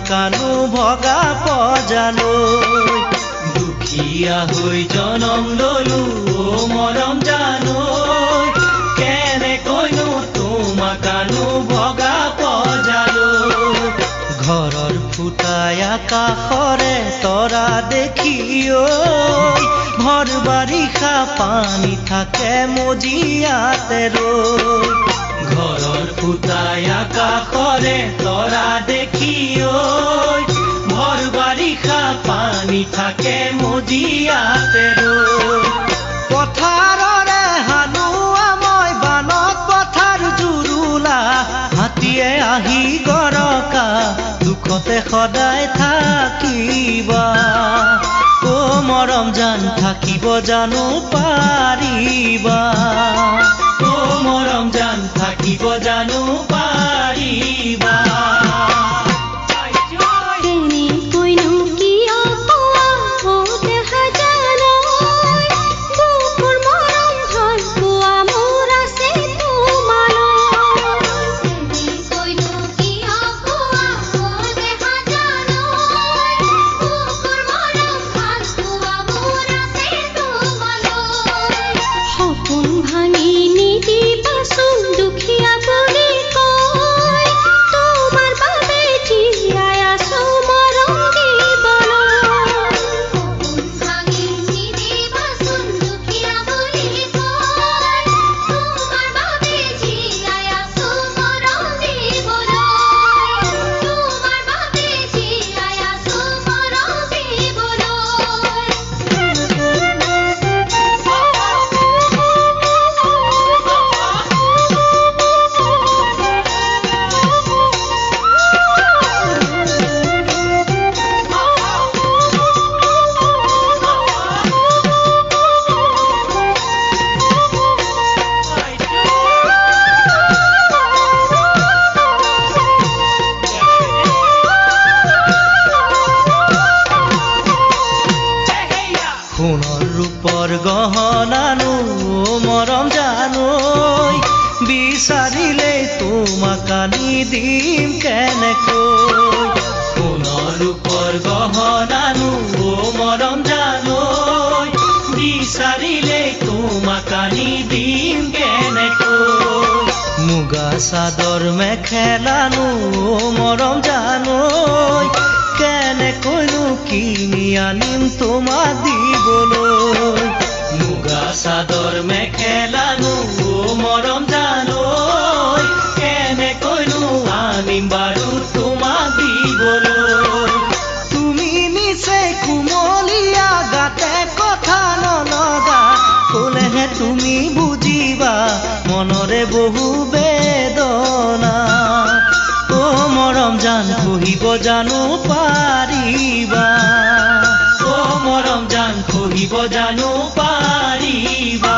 তোমাকানো ভগা পজালৈ দুখীয়া হৈ জনম ললো মৰম জানৈ কেনেকৈনো তোমাকানো ভগা পজালৈ ঘৰৰ ফুটাই আকাশৰে তৰা দেখি ভৰ বাৰিষা পানী থাকে মজিয়াতে ৰৈ ঘৰৰ ফুটাই আকাশৰে তৰা দেখি ভৰ বাৰিষা পানী থাকে মজিয়াতে ৰৈ পথাৰৰে হালোৱা মই বানত পথাৰ জুৰুলা হাতীয়ে আহি গৰকা দুখতে সদায় থাকিবা ও মৰম জান থাকিব জানো পাৰিবা ও মৰম জান থাকিব জানো পাৰিবা ৰূপৰ গহনানো মৰম জানৈ বিচাৰিলে তোমাক আনি দিম কেনেকৈ সোণৰ ৰূপৰ গহনানো মৰম জানৈ বিচাৰিলে তোমাক আনি দিম কেনেকৈ মুগা চাদৰ মেখেলানো মৰম জানৈ কেনেকৈনো কিনি আনিম তোমাক দিবলৈ মুগা চাদৰ মেখেলানো মৰম জানৈ কেনেকৈনো আনিম বাৰু তোমাক দিবলৈ তুমি নিচে কুমলীয়া গাতে কথা নলগা ক'লেহে তুমি বুজিবা মনৰে বহু বেদনা ও মৰম জান কহিব জানো পাৰিবা ও মৰম জান কহিব জানো পাৰিবা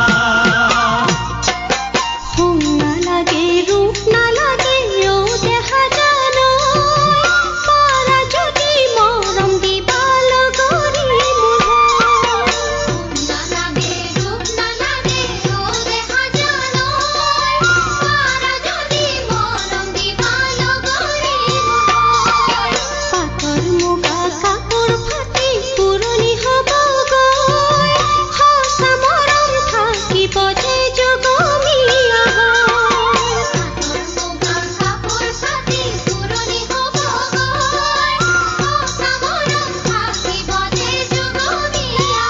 সোণ নালাগে ৰূপ নালাগে ও দেখা জানৈ পাৰা যদি মৰম দিবা লগৰী মোহৰ সোণ নালাগে ৰূপ নালাগে ও দেখা জানৈ পাৰা যদি মৰম দিবা লগৰী মোহৰ পাতৰ মুগা কাপোৰ ফাটি পুৰণি হ'ব গৈ সঁচা মৰম থাকিব যে যুগমীয়া পাতৰ মুগা কাপোৰ ফাটি পুৰণি হ'ব গৈ সঁচা মৰম থাকিব যে যুগমীয়া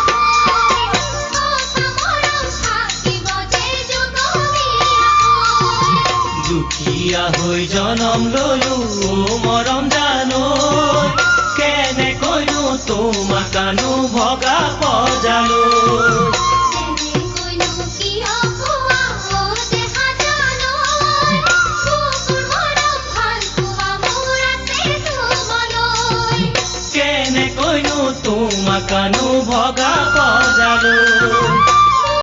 সঁচা মৰম থাকিব যে যুগমীয়া দুখীয়া হৈ জনম ললো মৰম জানৈ কেনেকৈনো তোমাকানো ভগা পজালৈ কেনেকৈনো কিয় পোৱা ও দেখা জানৈ বুকুৰ মৰম ভাল পোৱা মোৰ আছে তোমালৈ কেনেকৈনো তোমাকানো ভগা পজালৈ